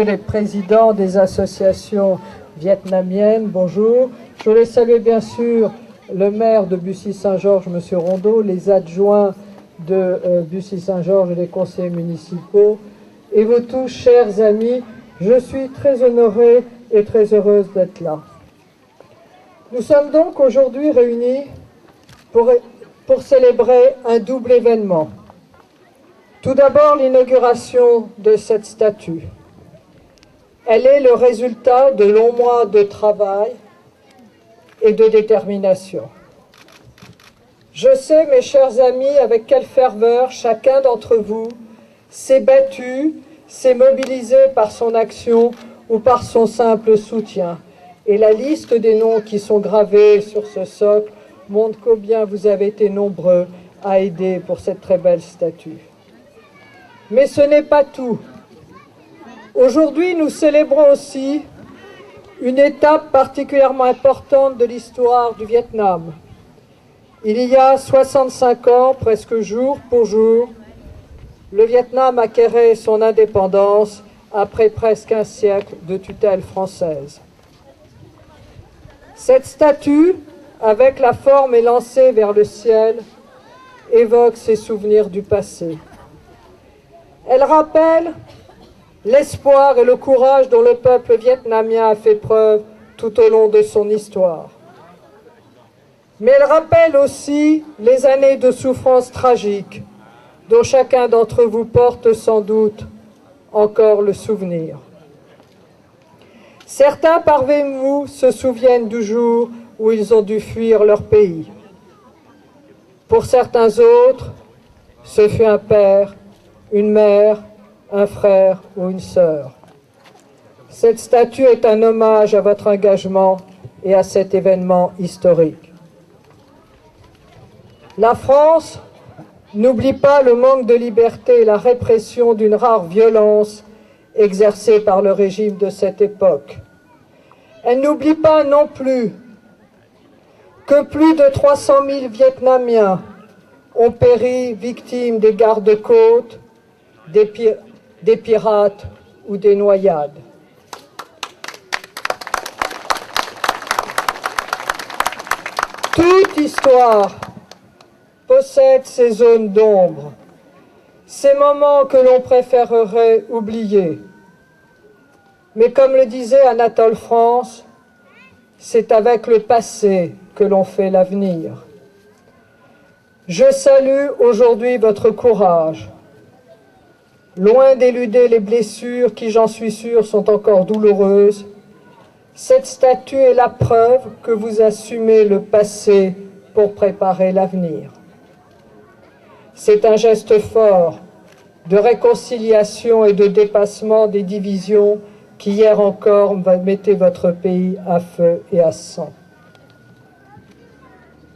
messieurs les présidents des associations vietnamiennes, bonjour. Je voulais saluer bien sûr le maire de Bussy-Saint-Georges, M. Rondeau, les adjoints de Bussy-Saint-Georges et les conseillers municipaux, et vous tous, chers amis, je suis très honorée et très heureuse d'être là. Nous sommes donc aujourd'hui réunis pour célébrer un double événement. Tout d'abord, l'inauguration de cette statue. Elle est le résultat de longs mois de travail et de détermination. Je sais, mes chers amis, avec quelle ferveur chacun d'entre vous s'est battu, s'est mobilisé par son action ou par son simple soutien. Et la liste des noms qui sont gravés sur ce socle montre combien vous avez été nombreux à aider pour cette très belle statue. Mais ce n'est pas tout. Aujourd'hui, nous célébrons aussi une étape particulièrement importante de l'histoire du Vietnam. Il y a 65 ans, presque jour pour jour, le Vietnam acquérait son indépendance après presque un siècle de tutelle française. Cette statue, avec la forme élancée vers le ciel, évoque ses souvenirs du passé. Elle rappelle l'espoir et le courage dont le peuple vietnamien a fait preuve tout au long de son histoire. Mais elle rappelle aussi les années de souffrance tragique dont chacun d'entre vous porte sans doute encore le souvenir. Certains parmi vous se souviennent du jour où ils ont dû fuir leur pays. Pour certains autres, ce fut un père, une mère, un frère ou une sœur. Cette statue est un hommage à votre engagement et à cet événement historique. La France n'oublie pas le manque de liberté et la répression d'une rare violence exercée par le régime de cette époque. Elle n'oublie pas non plus que plus de 300 000 Vietnamiens ont péri victimes des gardes-côtes, des pirates ou des noyades. Toute histoire possède ces zones d'ombre, ces moments que l'on préférerait oublier. Mais comme le disait Anatole France, c'est avec le passé que l'on fait l'avenir. Je salue aujourd'hui votre courage. Loin d'éluder les blessures qui, j'en suis sûr, sont encore douloureuses, cette statue est la preuve que vous assumez le passé pour préparer l'avenir. C'est un geste fort de réconciliation et de dépassement des divisions qui hier encore mettaient votre pays à feu et à sang.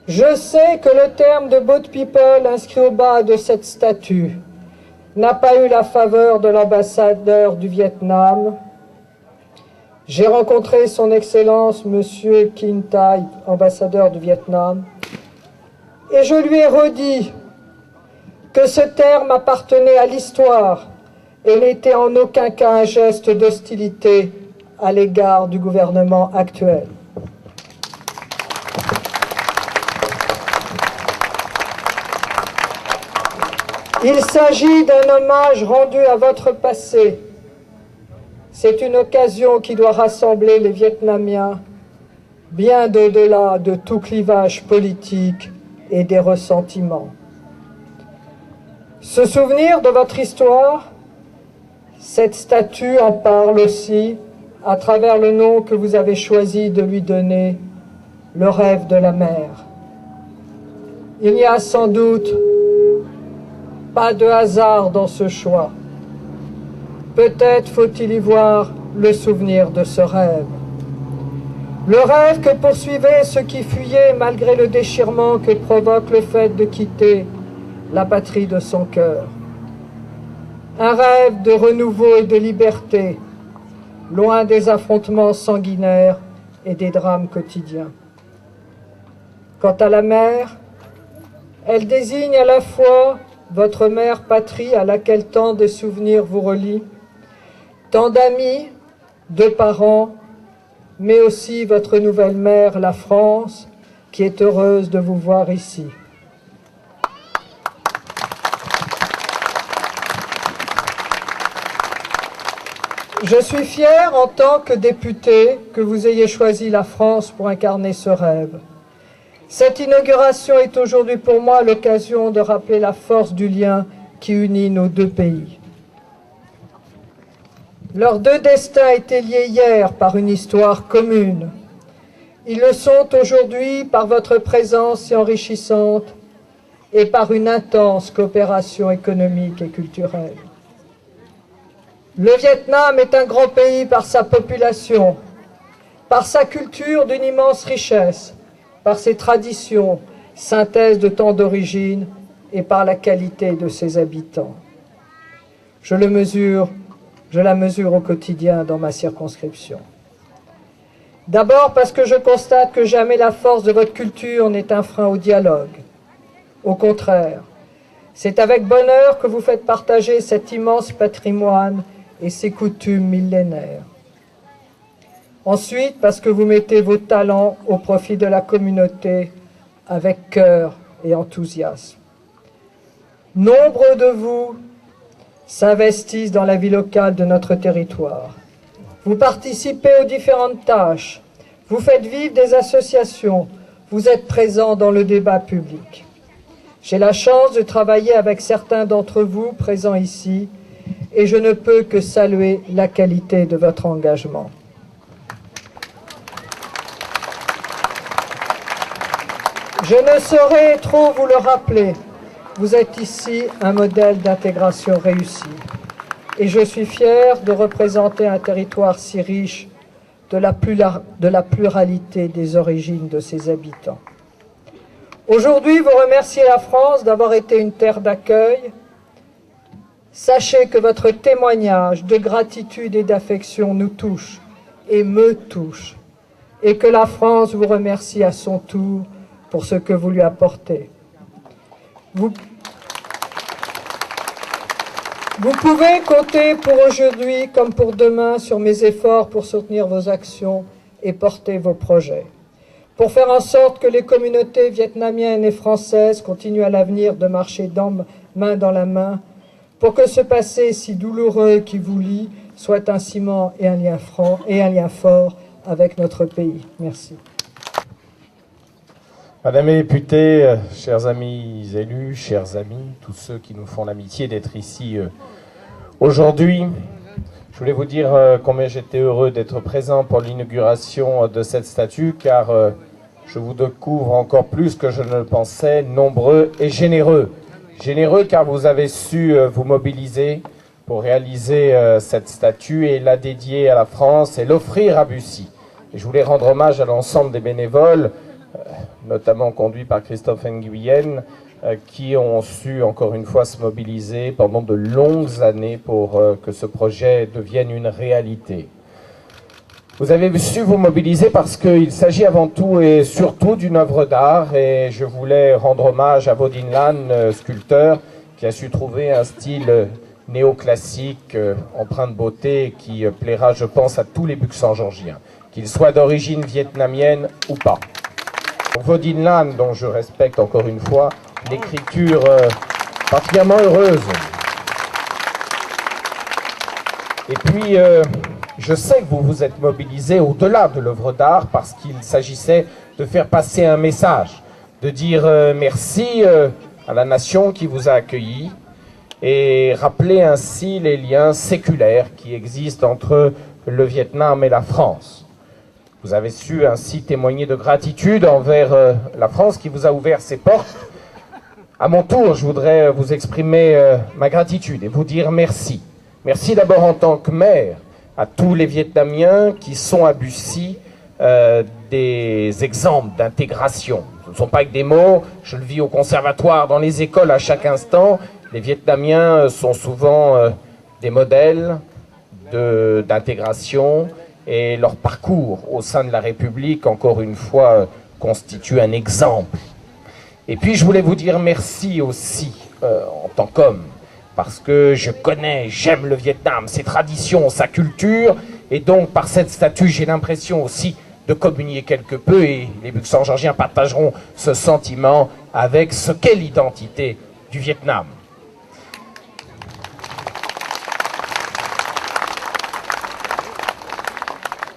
Je sais que le terme de Boat People inscrit au bas de cette statue n'a pas eu la faveur de l'ambassadeur du Vietnam. J'ai rencontré son Excellence Monsieur Kim Thai, ambassadeur du Vietnam, et je lui ai redit que ce terme appartenait à l'histoire et n'était en aucun cas un geste d'hostilité à l'égard du gouvernement actuel. Il s'agit d'un hommage rendu à votre passé. C'est une occasion qui doit rassembler les Vietnamiens bien au-delà de tout clivage politique et des ressentiments. Se souvenir de votre histoire, cette statue en parle aussi à travers le nom que vous avez choisi de lui donner, le rêve de la mer. Il n'y a sans doute pas de hasard dans ce choix. Peut-être faut-il y voir le souvenir de ce rêve. Le rêve que poursuivaient ceux qui fuyaient malgré le déchirement que provoque le fait de quitter la patrie de son cœur. Un rêve de renouveau et de liberté, loin des affrontements sanguinaires et des drames quotidiens. Quant à la mer, elle désigne à la fois votre mère patrie à laquelle tant de souvenirs vous relient, tant d'amis, de parents, mais aussi votre nouvelle mère, la France, qui est heureuse de vous voir ici. Je suis fier en tant que député que vous ayez choisi la France pour incarner ce rêve. Cette inauguration est aujourd'hui pour moi l'occasion de rappeler la force du lien qui unit nos deux pays. Leurs deux destins étaient liés hier par une histoire commune. Ils le sont aujourd'hui par votre présence si enrichissante et par une intense coopération économique et culturelle. Le Vietnam est un grand pays par sa population, par sa culture d'une immense richesse, par ses traditions, synthèse de tant d'origines, et par la qualité de ses habitants. Je la mesure au quotidien dans ma circonscription. D'abord parce que je constate que jamais la force de votre culture n'est un frein au dialogue. Au contraire, c'est avec bonheur que vous faites partager cet immense patrimoine et ses coutumes millénaires. Ensuite, parce que vous mettez vos talents au profit de la communauté avec cœur et enthousiasme. Nombre de vous s'investissent dans la vie locale de notre territoire. Vous participez aux différentes tâches, vous faites vivre des associations, vous êtes présents dans le débat public. J'ai la chance de travailler avec certains d'entre vous présents ici et je ne peux que saluer la qualité de votre engagement. Je ne saurais trop vous le rappeler, vous êtes ici un modèle d'intégration réussi. Et je suis fier de représenter un territoire si riche de la pluralité des origines de ses habitants. Aujourd'hui, vous remerciez la France d'avoir été une terre d'accueil. Sachez que votre témoignage de gratitude et d'affection nous touche et me touche, et que la France vous remercie à son tour pour ce que vous lui apportez. Vous pouvez compter pour aujourd'hui comme pour demain sur mes efforts pour soutenir vos actions et porter vos projets, pour faire en sorte que les communautés vietnamiennes et françaises continuent à l'avenir de marcher main dans la main, pour que ce passé si douloureux qui vous lie soit un ciment et un lien franc et un lien fort avec notre pays. Merci. Madame la députée, chers amis élus, chers amis, tous ceux qui nous font l'amitié d'être ici aujourd'hui, je voulais vous dire combien j'étais heureux d'être présent pour l'inauguration de cette statue, car je vous découvre encore plus que je ne le pensais, nombreux et généreux. Généreux car vous avez su vous mobiliser pour réaliser cette statue et la dédier à la France et l'offrir à Bussy. Et je voulais rendre hommage à l'ensemble des bénévoles, notamment conduits par Christophe Nguyen, qui ont su encore une fois se mobiliser pendant de longues années pour que ce projet devienne une réalité. Vous avez su vous mobiliser parce qu'il s'agit avant tout et surtout d'une œuvre d'art, et je voulais rendre hommage à Vodin Lan, sculpteur, qui a su trouver un style néoclassique, empreint de beauté, qui plaira, je pense, à tous les Buxan-Georgiens, qu'ils soient d'origine vietnamienne ou pas. Vodin Lan, dont je respecte encore une fois l'écriture particulièrement heureuse. Et puis, je sais que vous vous êtes mobilisés au-delà de l'œuvre d'art parce qu'il s'agissait de faire passer un message, de dire merci à la nation qui vous a accueillis et rappeler ainsi les liens séculaires qui existent entre le Vietnam et la France. Vous avez su ainsi témoigner de gratitude envers la France qui vous a ouvert ses portes. À mon tour, je voudrais vous exprimer ma gratitude et vous dire merci. Merci d'abord en tant que maire à tous les Vietnamiens qui sont à Bussy des exemples d'intégration. Ce ne sont pas que des mots, je le vis au conservatoire, dans les écoles à chaque instant. Les Vietnamiens sont souvent des modèles d'intégration et leur parcours au sein de la République, encore une fois, constitue un exemple. Et puis je voulais vous dire merci aussi, en tant qu'homme, parce que je connais, j'aime le Vietnam, ses traditions, sa culture, et donc par cette statue, j'ai l'impression aussi de communier quelque peu, et les luxembourgeoisiens partageront ce sentiment avec ce qu'est l'identité du Vietnam.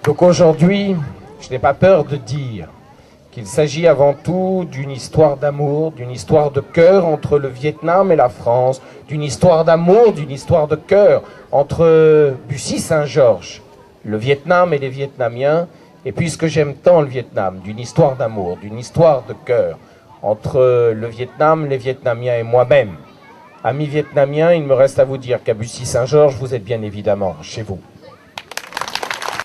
Donc aujourd'hui, je n'ai pas peur de dire qu'il s'agit avant tout d'une histoire d'amour, d'une histoire de cœur entre le Vietnam et la France, d'une histoire d'amour, d'une histoire de cœur entre Bussy-Saint-Georges, le Vietnam et les Vietnamiens, et puisque j'aime tant le Vietnam, d'une histoire d'amour, d'une histoire de cœur entre le Vietnam, les Vietnamiens et moi-même. Amis vietnamiens, il me reste à vous dire qu'à Bussy-Saint-Georges, vous êtes bien évidemment chez vous.